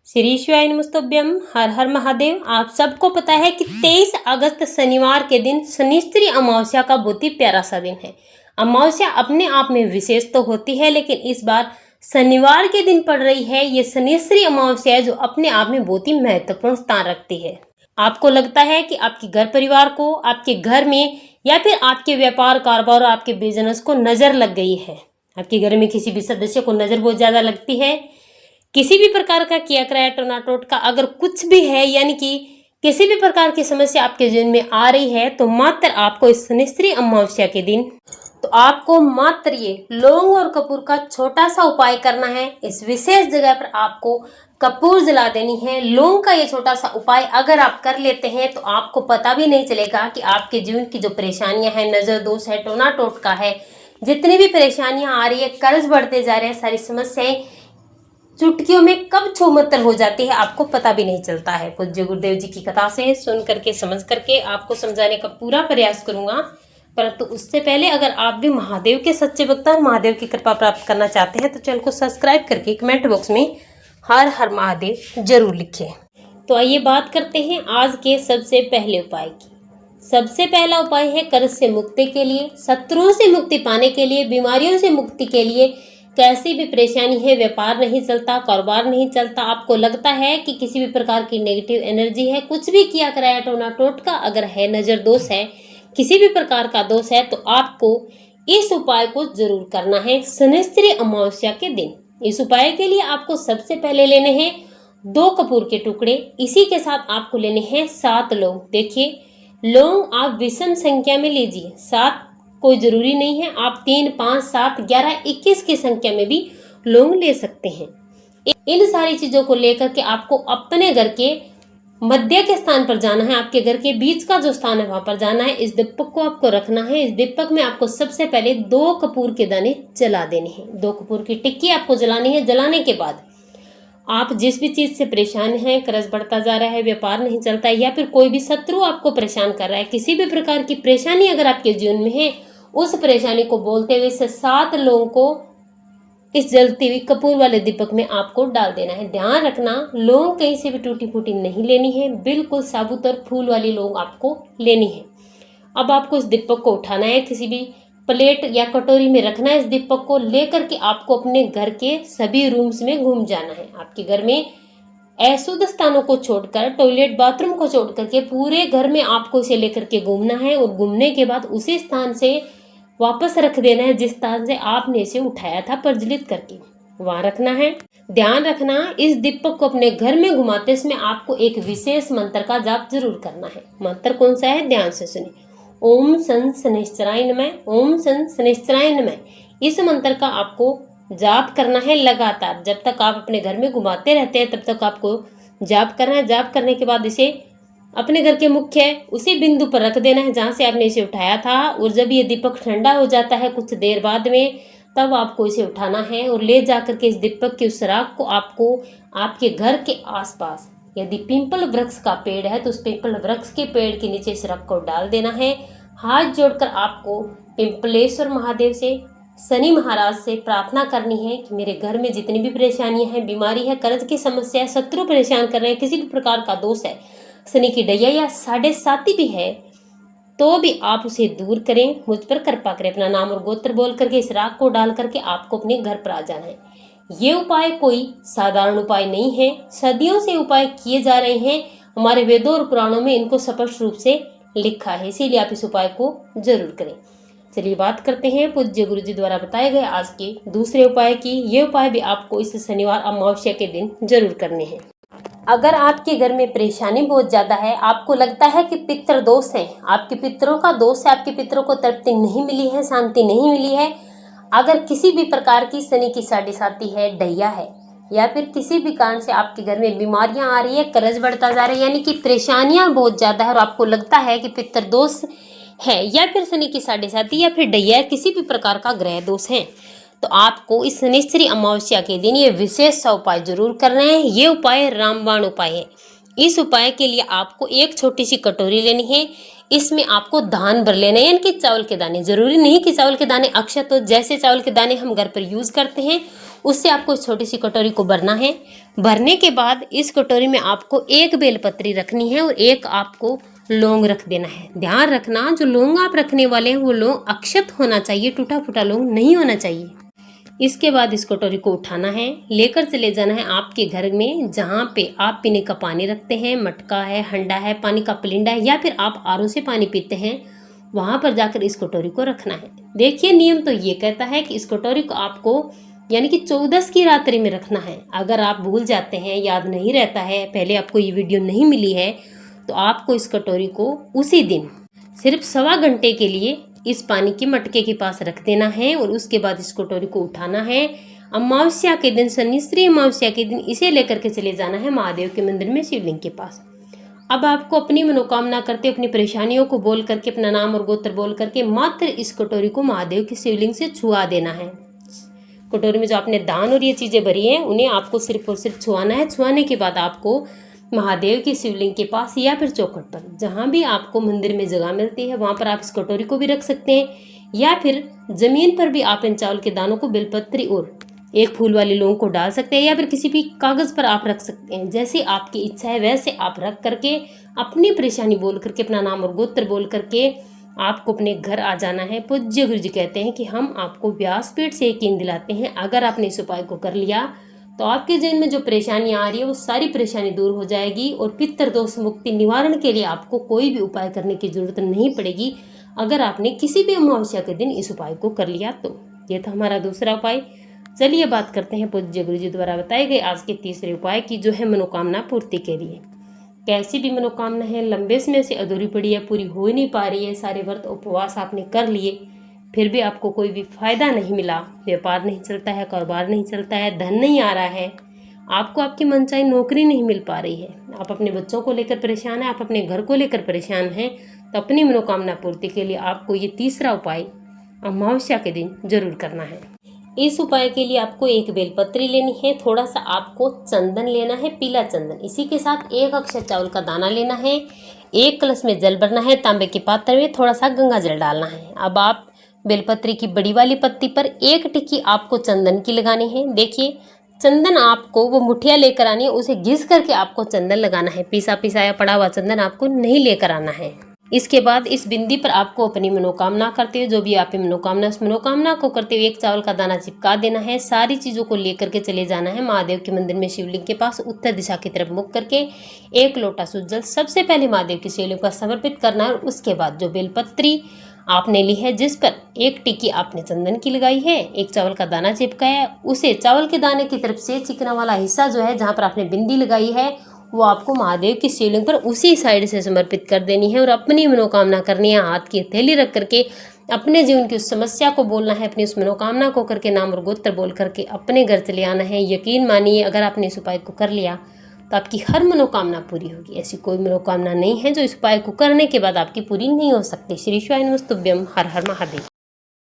श्री शिवाय नमस्तुभ्यम। हर हर महादेव। आप सबको पता है कि 23 अगस्त शनिवार के दिन शनिश्चरी अमावस्या का बहुत ही प्यारा सा दिन है। अमावस्या अपने आप में विशेष तो होती है, लेकिन इस बार शनिवार के दिन पड़ रही है ये शनिश्चरी अमावस्या, जो अपने आप में बहुत ही महत्वपूर्ण स्थान रखती है। आपको लगता है कि आपके घर परिवार को, आपके घर में या फिर आपके व्यापार कारोबार और आपके बिजनेस को नजर लग गई है। आपके घर में किसी भी सदस्य को नजर बहुत ज्यादा लगती है। किसी भी प्रकार का किया कराया टोना टोटका अगर कुछ भी है, यानी कि किसी भी प्रकार की समस्या आपके जीवन में आ रही है, तो मात्र आपको इस शनिश्चरी अमावस्या के दिन आपको मात्र ये लौंग और कपूर का छोटा सा उपाय करना है। इस विशेष जगह पर आपको कपूर जला देनी है। लौंग का ये छोटा सा उपाय अगर आप कर लेते हैं तो आपको पता भी नहीं चलेगा कि आपके जीवन की जो परेशानियां हैं, नजर दोष है, टोना टोटका है, जितनी भी परेशानियां आ रही है, कर्ज बढ़ते जा रहे हैं, सारी समस्याएं चुटकियों में कब छूमंतर हो जाती है आपको पता भी नहीं चलता है। पूज्य गुरुदेव जी की कथा से सुन करके, समझ करके आपको समझाने का पूरा प्रयास करूंगा। परंतु उससे पहले अगर आप भी महादेव के सच्चे भक्त और महादेव की कृपा प्राप्त करना चाहते हैं तो चैनल को सब्सक्राइब करके कमेंट बॉक्स में हर हर महादेव जरूर लिखें। तो आइए बात करते हैं आज के सबसे पहले उपाय की। सबसे पहला उपाय है कर्ज से मुक्ति के लिए, शत्रुओं से मुक्ति पाने के लिए, बीमारियों से मुक्ति के लिए। कैसी भी परेशानी है, व्यापार नहीं चलता, कारोबार नहीं चलता, आपको लगता है कि किसी भी प्रकार की नेगेटिव एनर्जी है, कुछ भी किया कराया टोना टोटका अगर है, नजर दोष है, किसी भी प्रकार का दोष है, तो आपको इस उपाय को जरूर करना है शनिश्चरी अमावस्या के दिन। इस उपाय के लिए आपको सबसे पहले लेने हैं 2 कपूर के टुकड़े। इसी के साथ आपको लेने हैं 7 लौंग। देखिए, लौंग आप विषम संख्या में लीजिए, 7 कोई जरूरी नहीं है, आप 3, 5, 7, 11, 21 की संख्या में भी लौंग ले सकते हैं। इन सारी चीजों को लेकर के आपको अपने घर के मध्य के स्थान पर जाना है, आपके घर के बीच का जो स्थान है वहां पर जाना है। इस दीपक को आपको रखना है। इस दीपक में आपको सबसे पहले 2 कपूर के दाने जला देने हैं। 2 कपूर की टिक्की आपको जलानी है। जलाने के बाद आप जिस भी चीज से परेशान हैं, कर्ज बढ़ता जा रहा है, व्यापार नहीं चलता है, या फिर कोई भी शत्रु आपको परेशान कर रहा है, किसी भी प्रकार की परेशानी अगर आपके जीवन में है, उस परेशानी को बोलते हुए इस 7 लोगों को इस जलती हुई कपूर वाले दीपक में आपको डाल देना है। ध्यान रखना, लौंग कहीं से भी टूटी फूटी नहीं लेनी है, बिल्कुल साबुत और फूल वाली लौंग आपको लेनी है। अब आपको इस दीपक को उठाना है, किसी भी प्लेट या कटोरी में रखना है। इस दीपक को लेकर के आपको अपने घर के सभी रूम्स में घूम जाना है। आपके घर में अशुद्ध स्थानों को छोड़कर, टॉयलेट बाथरूम को छोड़ करके पूरे घर में आपको इसे लेकर के घूमना है, और घूमने के बाद उसी स्थान से वापस रख देना है जिस स्थान से आपने इसे उठाया था, प्रज्वलित करके वहां रखना है। ध्यान रखना, इस दीपक को अपने घर में घुमाते समय आपको एक विशेष मंत्र का जाप जरूर करना है। मंत्र कौन सा है, ध्यान से सुनिए। ओम सन शनिश्चराय नमः, ओम सन शनिश्चराय नमः। इस मंत्र का आपको जाप करना है लगातार। जब तक आप अपने घर में घुमाते रहते हैं तब तक आपको जाप करना है। जाप करने के बाद इसे अपने घर के मुख्य उसी बिंदु पर रख देना है जहां से आपने इसे उठाया था। और जब ये दीपक ठंडा हो जाता है कुछ देर बाद में, तब आपको इसे उठाना है और ले जाकर के इस दीपक के उस राख को आपको आपके घर के आसपास, यदि पिंपल वृक्ष का पेड़ है तो उस पिंपल वृक्ष के पेड़ के नीचे इस राख को डाल देना है। हाथ जोड़कर आपको पिंपलेश्वर महादेव से, शनि महाराज से प्रार्थना करनी है कि मेरे घर में जितनी भी परेशानियां हैं, बीमारी है, कर्ज की समस्या है, शत्रु परेशान कर रहे हैं, किसी भी प्रकार का दोष है, शनि की डैया या 7.5 भी है, तो भी आप उसे दूर करें, मुझ पर कृपा करें। अपना नाम और गोत्र बोल करके इस राख को डाल करके आपको अपने घर पर आ जाना है। ये उपाय कोई साधारण उपाय नहीं है, सदियों से उपाय किए जा रहे हैं। हमारे वेदों और पुराणों में इनको स्पष्ट रूप से लिखा है, इसीलिए आप इस उपाय को जरूर करें। चलिए बात करते हैं पूज्य गुरु जी द्वारा बताए गए आज के दूसरे उपाय की। ये उपाय भी आपको इस शनिवार अमावस्या के दिन जरूर करने हैं। अगर आपके घर में परेशानी बहुत ज्यादा है, आपको लगता है कि पितृ दोष है, आपके पितरों का दोष है, आपके पितरों को तृप्ति नहीं मिली है, शांति नहीं मिली है, अगर किसी भी प्रकार की शनि की 7.5 है, डैया है, या फिर किसी भी कारण से आपके घर में बीमारियां आ रही है, कर्ज बढ़ता जा रहा है, यानी कि परेशानियां बहुत ज्यादा है, और आपको लगता है कि पितृ दोष है, या फिर शनि की 7.5 या फिर डैया, किसी भी प्रकार का ग्रह दोष है, तो आपको इस शनिश्चरी अमावस्या के दिन ये विशेष सा उपाय जरूर करना है। ये उपाय रामबाण उपाय है। इस उपाय के लिए आपको एक छोटी सी कटोरी लेनी है। इसमें आपको धान भर लेना है, यानी कि चावल के दाने। जरूरी नहीं कि चावल के दाने अक्षत हो, जैसे चावल के दाने हम घर पर यूज करते हैं उससे आपको छोटी सी कटोरी को भरना है। भरने के बाद इस कटोरी में आपको एक बेलपत्री रखनी है और एक आपको लौंग रख देना है। ध्यान रखना जो लौंग आप रखने वाले हैं वो लौंग अक्षत होना चाहिए, टूटा फूटा लौंग नहीं होना चाहिए। इसके बाद इस कटोरी को उठाना है, लेकर चले जाना है आपके घर में जहाँ पे आप पीने का पानी रखते हैं, मटका है, हंडा है, पानी का पलिंडा है, या फिर आप आरओ से पानी पीते हैं, वहाँ पर जाकर इस कटोरी को रखना है। देखिए नियम तो ये कहता है कि इस कटोरी को आपको यानी कि 14 की रात्रि में रखना है। अगर आप भूल जाते हैं, याद नहीं रहता है, पहले आपको ये वीडियो नहीं मिली है, तो आपको इस कटोरी को उसी दिन सिर्फ 1.25 घंटे के लिए इस पानी के मटके के पास रख देना है और उसके बाद इस कटोरी को उठाना है। अमावस्या के दिन, शनिश्चरी अमावस्या के दिन इसे लेकर के चले जाना है महादेव के मंदिर में, शिवलिंग के पास। अब आपको अपनी मनोकामना करते, अपनी परेशानियों को बोल करके, अपना नाम और गोत्र बोल करके मात्र इस कटोरी को महादेव के शिवलिंग से छुआ देना है। कटोरी में जो आपने दान और ये चीज़ें भरी हैं उन्हें आपको सिर्फ और सिर्फ छुआना है। छुआने के बाद आपको महादेव की शिवलिंग के पास या फिर चौखट पर, जहाँ भी आपको मंदिर में जगह मिलती है वहाँ पर आप इस कटोरी को भी रख सकते हैं, या फिर जमीन पर भी आप इन चावल के दानों को, बेलपत्री और एक फूल वाली लौंग को डाल सकते हैं, या फिर किसी भी कागज़ पर आप रख सकते हैं। जैसे आपकी इच्छा है वैसे आप रख करके अपनी परेशानी बोल करके, अपना नाम और गोत्र बोल करके आपको अपने घर आ जाना है। पूज्य गुरु जी कहते हैं कि हम आपको व्यासपीठ से यकीन दिलाते हैं, अगर आपने इस उपाय को कर लिया तो आपके जीवन में जो परेशानियां आ रही है वो सारी परेशानी दूर हो जाएगी और पितृ दोष मुक्ति निवारण के लिए आपको कोई भी उपाय करने की जरूरत नहीं पड़ेगी, अगर आपने किसी भी अमावस्या के दिन इस उपाय को कर लिया तो। ये था हमारा दूसरा उपाय। चलिए बात करते हैं पूज्य गुरु जी द्वारा बताए गए आज के तीसरे उपाय की, जो है मनोकामना पूर्ति के लिए। कैसी भी मनोकामना है, लंबे समय से अधूरी पड़ी है, पूरी हो ही नहीं पा रही है, सारे व्रत उपवास आपने कर लिए फिर भी आपको कोई भी फायदा नहीं मिला, व्यापार नहीं चलता है, कारोबार नहीं चलता है, धन नहीं आ रहा है, आपको आपकी मनचाही नौकरी नहीं मिल पा रही है, आप अपने बच्चों को लेकर परेशान हैं, आप अपने घर को लेकर परेशान हैं, तो अपनी मनोकामना पूर्ति के लिए आपको ये तीसरा उपाय अमावस्या के दिन जरूर करना है। इस उपाय के लिए आपको एक बेलपत्री लेनी है, थोड़ा सा आपको चंदन लेना है, पीला चंदन, इसी के साथ एक अक्षत चावल का दाना लेना है, एक कलश में जल भरना है, तांबे के पात्र में थोड़ा सा गंगा जल डालना है। अब आप बेलपत्री की बड़ी वाली पत्ती पर एक टिक्की आपको चंदन की लगानी है। देखिए चंदन आपको वो मुठिया लेकर आनी है, उसे घिस करके आपको चंदन लगाना है, पीसा पिसाया पड़ा हुआ चंदन आपको नहीं लेकर आना है। इसके बाद इस बिंदी पर आपको अपनी मनोकामना करते हुए, जो भी आपकी मनोकामना, उस मनोकामना को करते हुए एक चावल का दाना चिपका देना है। सारी चीज़ों को लेकर के चले जाना है महादेव के मंदिर में, शिवलिंग के पास उत्तर दिशा की तरफ मुख करके एक लोटा शुद्ध जल सबसे पहले महादेव की शिवलिंग पर समर्पित करना है। और उसके बाद जो बेलपत्री आपने ली है, जिस पर एक टिक्की आपने चंदन की लगाई है, एक चावल का दाना चिपकाया है, उसे चावल के दाने की तरफ से चिकना वाला हिस्सा जो है जहाँ पर आपने बिंदी लगाई है वो आपको महादेव की शिवलिंग पर उसी साइड से समर्पित कर देनी है और अपनी मनोकामना करनी है। हाथ की हथेली रख करके अपने जीवन की उस समस्या को बोलना है, अपनी उस मनोकामना को करके नाम और गोत्र बोल करके अपने घर चले आना है। यकीन मानिए अगर आपने इस उपाय को कर लिया तो आपकी हर मनोकामना पूरी होगी। ऐसी कोई मनोकामना नहीं है जो इस उपाय को करने के बाद आपकी पूरी नहीं हो सकती। श्री शिवाय नमस्तुभ्यम। हर हर महादेव।